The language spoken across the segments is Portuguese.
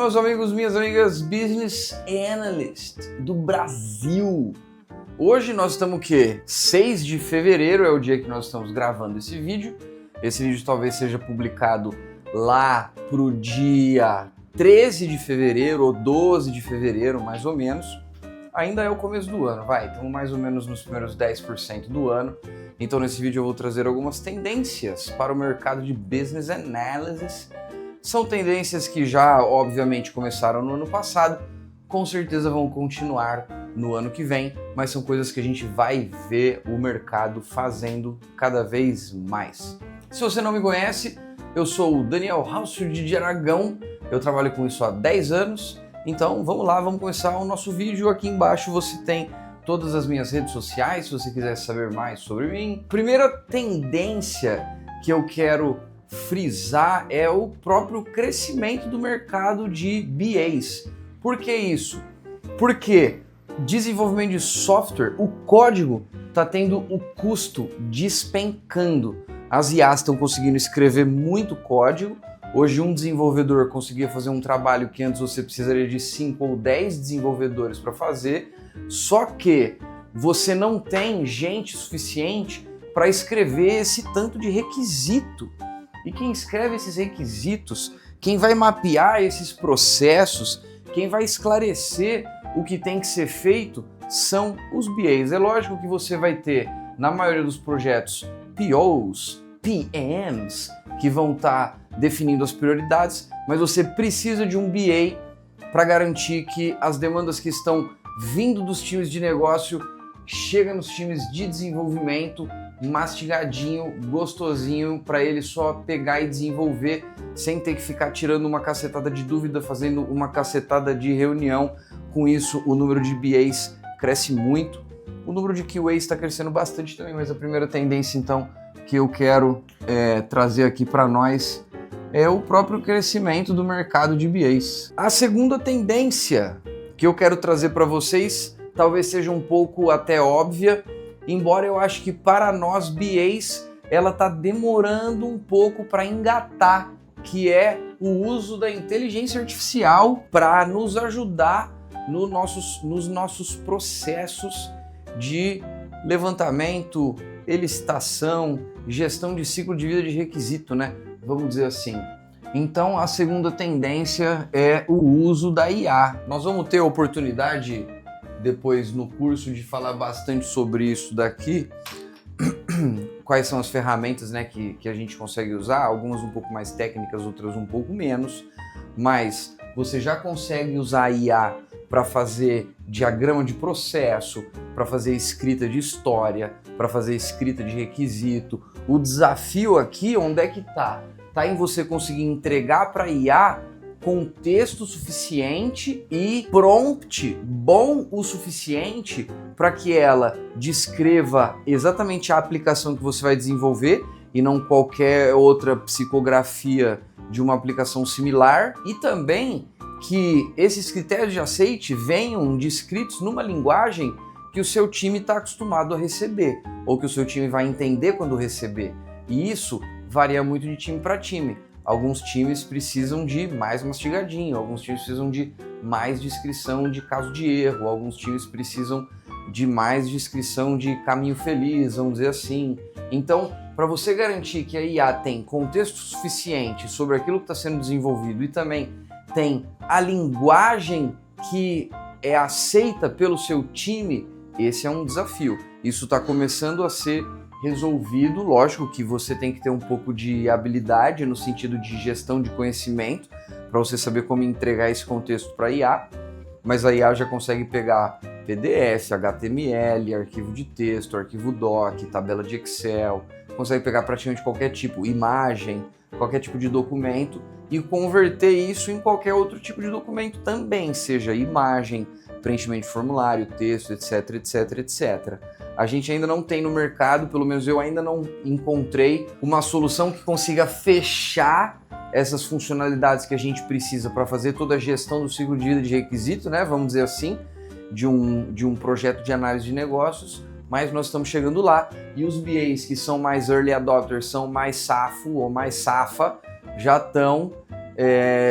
meus amigos, minhas amigas, Business Analyst do Brasil. Hoje nós estamos o quê? 6 de fevereiro é o dia que nós estamos gravando esse vídeo. Esse vídeo talvez seja publicado lá pro dia 13 de fevereiro ou 12 de fevereiro, mais ou menos. Ainda é o começo do ano, estamos mais ou menos nos primeiros 10% do ano. Então nesse vídeo eu vou trazer algumas tendências para o mercado de Business Analysis. São tendências que já, obviamente, começaram no ano passado, com certeza vão continuar no ano que vem, mas são coisas que a gente vai ver o mercado fazendo cada vez mais. Se você não me conhece, eu sou o Daniel Hausfeld de Aragão, eu trabalho com isso há 10 anos, então vamos lá, vamos começar o nosso vídeo. Aqui embaixo você tem todas as minhas redes sociais, se você quiser saber mais sobre mim. Primeira tendência que eu quero frisar é o próprio crescimento do mercado de BAs. Por que isso? Porque desenvolvimento de software, o código está tendo o custo despencando. As IAs estão conseguindo escrever muito código. Hoje um desenvolvedor conseguia fazer um trabalho que antes você precisaria de 5 ou 10 desenvolvedores para fazer, só que você não tem gente suficiente para escrever esse tanto de requisito. E quem escreve esses requisitos, quem vai mapear esses processos, quem vai esclarecer o que tem que ser feito são os BAs. É lógico que você vai ter, na maioria dos projetos, POs, PMs, que vão estar definindo as prioridades, mas você precisa de um BA para garantir que as demandas que estão vindo dos times de negócio chegam nos times de desenvolvimento mastigadinho, gostosinho, para ele só pegar e desenvolver sem ter que ficar tirando uma cacetada de dúvida, fazendo uma cacetada de reunião. Com isso, o número de BAs cresce muito. O número de QAs está crescendo bastante também, mas a primeira tendência, então, que eu quero trazer aqui para nós é o próprio crescimento do mercado de BAs. A segunda tendência que eu quero trazer para vocês talvez seja um pouco até óbvia, embora eu acho que para nós BAs ela está demorando um pouco para engatar, que é o uso da inteligência artificial para nos ajudar nos nossos processos de levantamento, licitação, gestão de ciclo de vida de requisito, né? Vamos dizer assim. Então a segunda tendência é o uso da IA. Nós vamos ter a oportunidade depois no curso de falar bastante sobre isso daqui, quais são as ferramentas, né, que a gente consegue usar, algumas um pouco mais técnicas, outras um pouco menos, mas você já consegue usar a IA para fazer diagrama de processo, para fazer escrita de história, para fazer escrita de requisito. O desafio aqui, onde é que tá? Tá em você conseguir entregar para a IA contexto suficiente e prompt bom o suficiente para que ela descreva exatamente a aplicação que você vai desenvolver e não qualquer outra psicografia de uma aplicação similar, e também que esses critérios de aceite venham descritos numa linguagem que o seu time está acostumado a receber ou que o seu time vai entender quando receber. E isso varia muito de time para time. Alguns times precisam de mais mastigadinho, alguns times precisam de mais descrição de caso de erro, alguns times precisam de mais descrição de caminho feliz, vamos dizer assim. Então, para você garantir que a IA tem contexto suficiente sobre aquilo que está sendo desenvolvido e também tem a linguagem que é aceita pelo seu time, esse é um desafio. Isso está começando a ser resolvido. Lógico que você tem que ter um pouco de habilidade no sentido de gestão de conhecimento para você saber como entregar esse contexto para a IA, mas a IA já consegue pegar PDF, HTML, arquivo de texto, arquivo doc, tabela de Excel, consegue pegar praticamente qualquer tipo, imagem, qualquer tipo de documento e converter isso em qualquer outro tipo de documento também, seja imagem, preenchimento de formulário, texto, etc, etc, etc. A gente ainda não tem no mercado, pelo menos eu ainda não encontrei uma solução que consiga fechar essas funcionalidades que a gente precisa para fazer toda a gestão do ciclo de vida de requisito, né? Vamos dizer assim, de um projeto de análise de negócios, mas nós estamos chegando lá e os BAs que são mais early adopters, são mais safo ou mais safa, já estão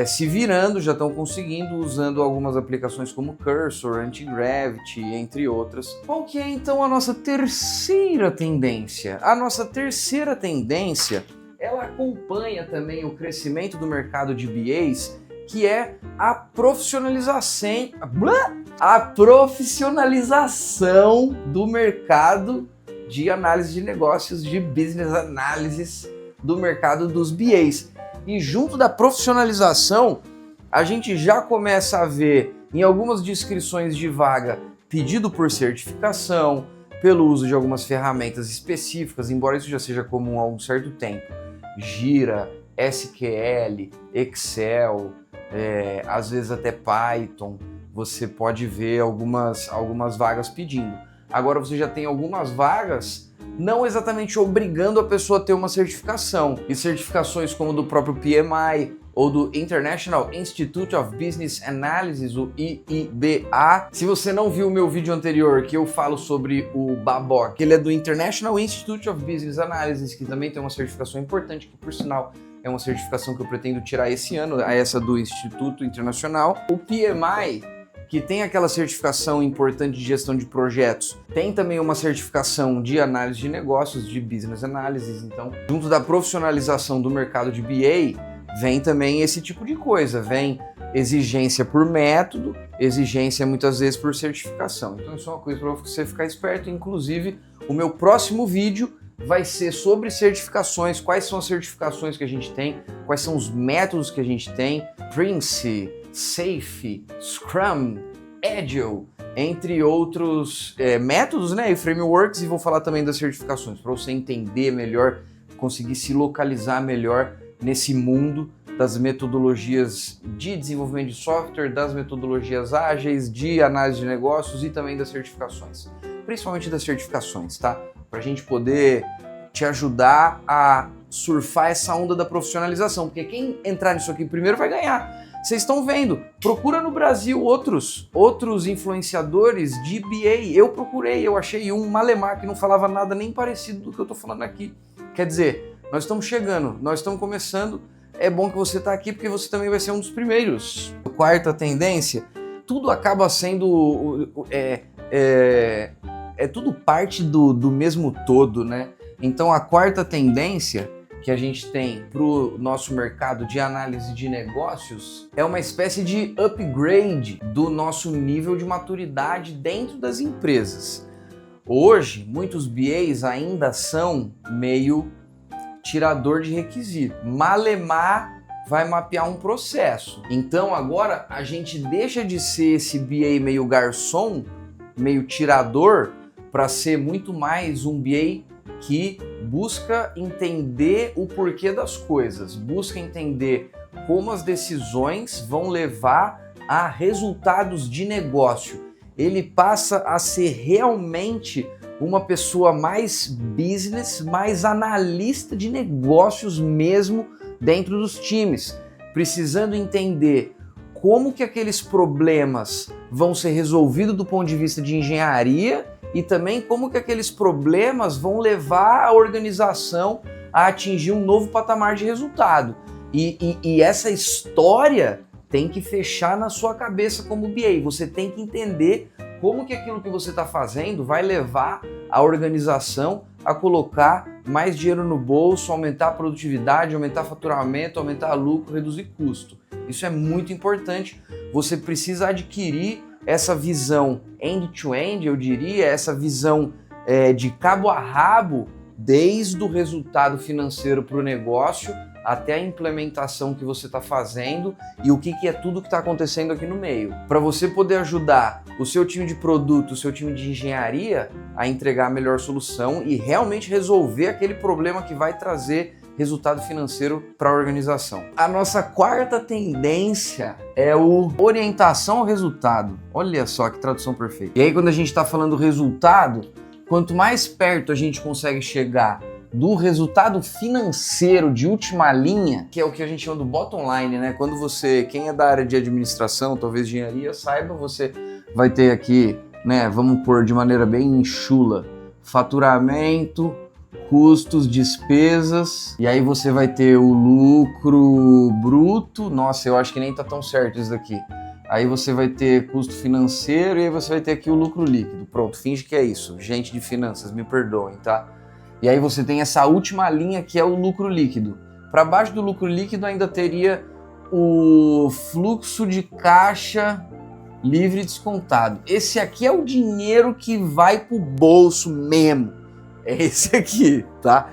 se virando, já estão conseguindo, usando algumas aplicações como Cursor, Anti-Gravity, entre outras. Qual que é então a nossa terceira tendência? A nossa terceira tendência, ela acompanha também o crescimento do mercado de BAs, que é a profissionalização do mercado de análise de negócios, de business analysis do mercado dos BAs. E junto da profissionalização, a gente já começa a ver em algumas descrições de vaga pedido por certificação, pelo uso de algumas ferramentas específicas, embora isso já seja comum há um certo tempo. Gira, SQL, Excel, às vezes até Python, você pode ver algumas vagas pedindo. Agora você já tem algumas vagas não exatamente obrigando a pessoa a ter uma certificação. E certificações como do próprio PMI ou do International Institute of Business Analysis, o IIBA. Se você não viu o meu vídeo anterior que eu falo sobre o BABOC, ele é do International Institute of Business Analysis, que também tem uma certificação importante, que por sinal é uma certificação que eu pretendo tirar esse ano, essa do Instituto Internacional. O PMI, que tem aquela certificação importante de gestão de projetos, tem também uma certificação de análise de negócios, de business analysis. Então, junto da profissionalização do mercado de BA, vem também esse tipo de coisa, vem exigência por método, exigência muitas vezes por certificação. Então isso é uma coisa para você ficar esperto. Inclusive, o meu próximo vídeo vai ser sobre certificações, quais são as certificações que a gente tem, quais são os métodos que a gente tem, Prince, Safe, Scrum, Agile, entre outros métodos, né, e frameworks, e vou falar também das certificações, para você entender melhor, conseguir se localizar melhor nesse mundo das metodologias de desenvolvimento de software, das metodologias ágeis, de análise de negócios e também das certificações. Principalmente das certificações, tá? Para a gente poder te ajudar a surfar essa onda da profissionalização, porque quem entrar nisso aqui primeiro vai ganhar. Vocês estão vendo, procura no Brasil outros influenciadores de BA. Eu procurei, eu achei um Malemar que não falava nada nem parecido do que eu tô falando aqui. Quer dizer, nós estamos chegando, nós estamos começando. É bom que você está aqui porque você também vai ser um dos primeiros. Quarta tendência, tudo acaba sendo tudo parte do mesmo todo, né? Então a quarta tendência que a gente tem para o nosso mercado de análise de negócios é uma espécie de upgrade do nosso nível de maturidade dentro das empresas. Hoje, muitos BAs ainda são meio tirador de requisito. Malemar vai mapear um processo. Então agora a gente deixa de ser esse BA meio garçom, meio tirador, para ser muito mais um BA que busca entender o porquê das coisas, busca entender como as decisões vão levar a resultados de negócio. Ele passa a ser realmente uma pessoa mais business, mais analista de negócios mesmo dentro dos times, precisando entender como que aqueles problemas vão ser resolvidos do ponto de vista de engenharia e também como que aqueles problemas vão levar a organização a atingir um novo patamar de resultado. E essa história tem que fechar na sua cabeça como BA. Você tem que entender como que aquilo que você está fazendo vai levar a organização a colocar mais dinheiro no bolso, aumentar a produtividade, aumentar faturamento, aumentar lucro, reduzir custo. Isso é muito importante. Você precisa adquirir essa visão end-to-end, eu diria, essa visão de cabo a rabo, desde o resultado financeiro para o negócio até a implementação que você está fazendo e o que é tudo que está acontecendo aqui no meio. Para você poder ajudar o seu time de produto, o seu time de engenharia a entregar a melhor solução e realmente resolver aquele problema que vai trazer resultado financeiro para a organização. A nossa quarta tendência é o orientação ao resultado. Olha só que tradução perfeita. E aí quando a gente está falando resultado, quanto mais perto a gente consegue chegar do resultado financeiro de última linha, que é o que a gente chama do bottom line, né? Quando você, quem é da área de administração, talvez engenharia, saiba, você vai ter aqui, né? Vamos pôr de maneira bem chula, faturamento, custos, despesas, e aí você vai ter o lucro bruto. Nossa, eu acho que nem tá tão certo isso daqui. Aí você vai ter custo financeiro e aí você vai ter aqui o lucro líquido. Pronto, finge que é isso. Gente de finanças, me perdoem, tá? E aí você tem essa última linha que é o lucro líquido. Para baixo do lucro líquido ainda teria o fluxo de caixa livre descontado. Esse aqui é o dinheiro que vai pro bolso mesmo. É esse aqui, tá?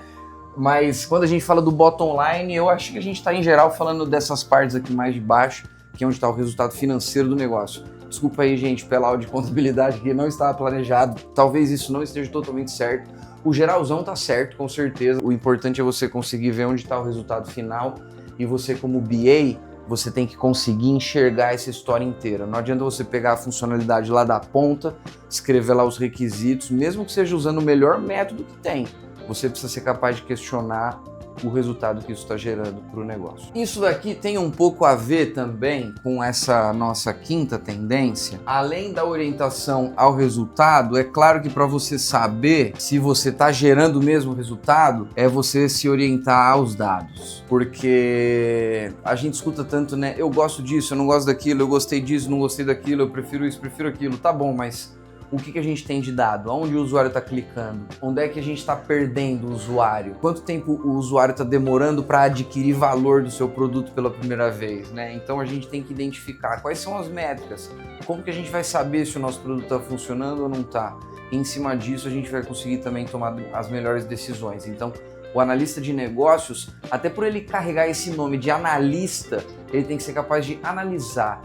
Mas quando a gente fala do bottom line, eu acho que a gente está em geral falando dessas partes aqui mais de baixo, que é onde está o resultado financeiro do negócio. Desculpa aí, gente, pela aula de contabilidade que não estava planejado. Talvez isso não esteja totalmente certo. O geralzão tá certo, com certeza. O importante é você conseguir ver onde está o resultado final e você, como BA, você tem que conseguir enxergar essa história inteira. Não adianta você pegar a funcionalidade lá da ponta, escrever lá os requisitos, mesmo que seja usando o melhor método que tem. Você precisa ser capaz de questionar o resultado que isso está gerando para o negócio. Isso daqui tem um pouco a ver também com essa nossa quinta tendência. Além da orientação ao resultado, é claro que para você saber se você está gerando o mesmo resultado, é você se orientar aos dados. Porque a gente escuta tanto, né? Eu gosto disso, eu não gosto daquilo, eu gostei disso, não gostei daquilo, eu prefiro isso, prefiro aquilo. Tá bom, mas o que a gente tem de dado? Aonde o usuário está clicando? Onde é que a gente está perdendo o usuário? Quanto tempo o usuário está demorando para adquirir valor do seu produto pela primeira vez, né? Então a gente tem que identificar quais são as métricas, como que a gente vai saber se o nosso produto está funcionando ou não está. Em cima disso a gente vai conseguir também tomar as melhores decisões. Então o analista de negócios, até por ele carregar esse nome de analista, ele tem que ser capaz de analisar.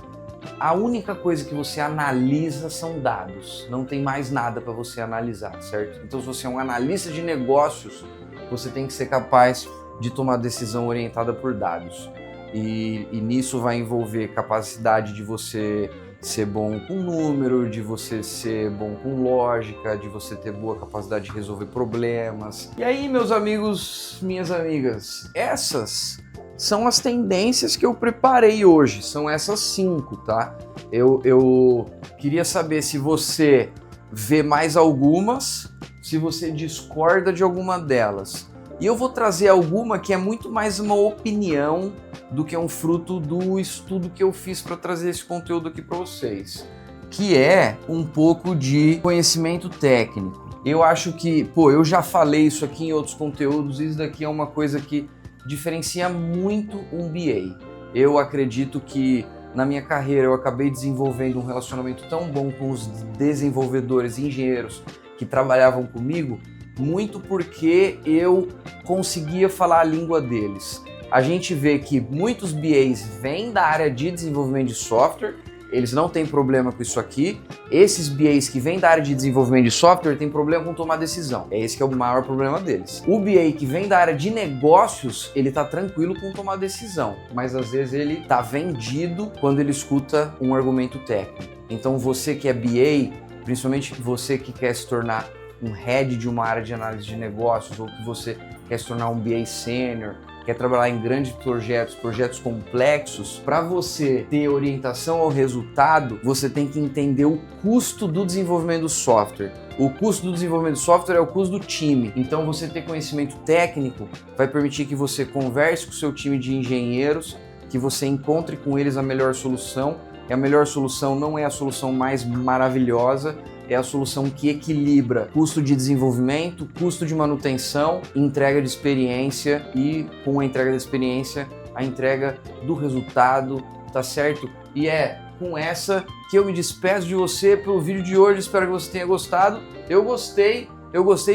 A única coisa que você analisa são dados, não tem mais nada para você analisar, certo? Então, se você é um analista de negócios, você tem que ser capaz de tomar decisão orientada por dados. E nisso vai envolver capacidade de você ser bom com número, de você ser bom com lógica, de você ter boa capacidade de resolver problemas. E aí, meus amigos, minhas amigas, essas são as tendências que eu preparei hoje, são essas 5, tá? Eu queria saber se você vê mais algumas, se você discorda de alguma delas. E eu vou trazer alguma que é muito mais uma opinião do que um fruto do estudo que eu fiz para trazer esse conteúdo aqui para vocês, que é um pouco de conhecimento técnico. Eu acho que, eu já falei isso aqui em outros conteúdos, isso daqui é uma coisa que diferencia muito um BA. Eu acredito que na minha carreira eu acabei desenvolvendo um relacionamento tão bom com os desenvolvedores e engenheiros que trabalhavam comigo, muito porque eu conseguia falar a língua deles. A gente vê que muitos BAs vêm da área de desenvolvimento de software, eles não têm problema com isso aqui. Esses BAs que vêm da área de desenvolvimento de software têm problema com tomar decisão. É esse que é o maior problema deles. O BA que vem da área de negócios, ele tá tranquilo com tomar decisão, mas às vezes ele tá vendido quando ele escuta um argumento técnico. Então você que é BA, principalmente você que quer se tornar um head de uma área de análise de negócios ou que você quer se tornar um BA sênior, quer trabalhar em grandes projetos complexos, para você ter orientação ao resultado, você tem que entender o custo do desenvolvimento do software. O custo do desenvolvimento do software é o custo do time. Então você ter conhecimento técnico vai permitir que você converse com o seu time de engenheiros, que você encontre com eles a melhor solução. E a melhor solução não é a solução mais maravilhosa, é a solução que equilibra custo de desenvolvimento, custo de manutenção, entrega de experiência e, com a entrega da experiência, a entrega do resultado, tá certo? E é com essa que eu me despeço de você pelo vídeo de hoje. Espero que você tenha gostado. Eu gostei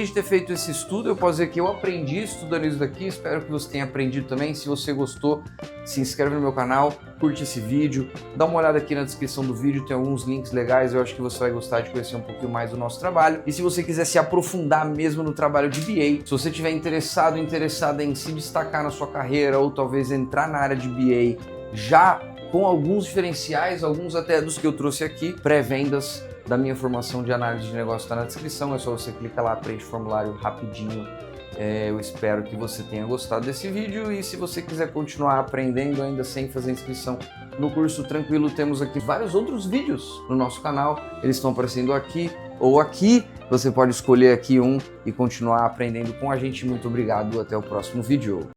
de ter feito esse estudo. Eu posso dizer que eu aprendi estudando isso daqui. Espero que você tenha aprendido também. Se você gostou, se inscreve no meu canal, curte esse vídeo, dá uma olhada aqui na descrição do vídeo, tem alguns links legais. Eu acho que você vai gostar de conhecer um pouquinho mais do nosso trabalho. E se você quiser se aprofundar mesmo no trabalho de BA, se você estiver interessada em se destacar na sua carreira ou talvez entrar na área de BA já com alguns diferenciais, alguns até dos que eu trouxe aqui, pré-vendas da minha formação de análise de negócio está na descrição, é só você clicar lá, preenche o formulário rapidinho. Eu espero que você tenha gostado desse vídeo e se você quiser continuar aprendendo ainda sem fazer inscrição no curso tranquilo, temos aqui vários outros vídeos no nosso canal, eles estão aparecendo aqui ou aqui. Você pode escolher aqui um e continuar aprendendo com a gente. Muito obrigado, até o próximo vídeo.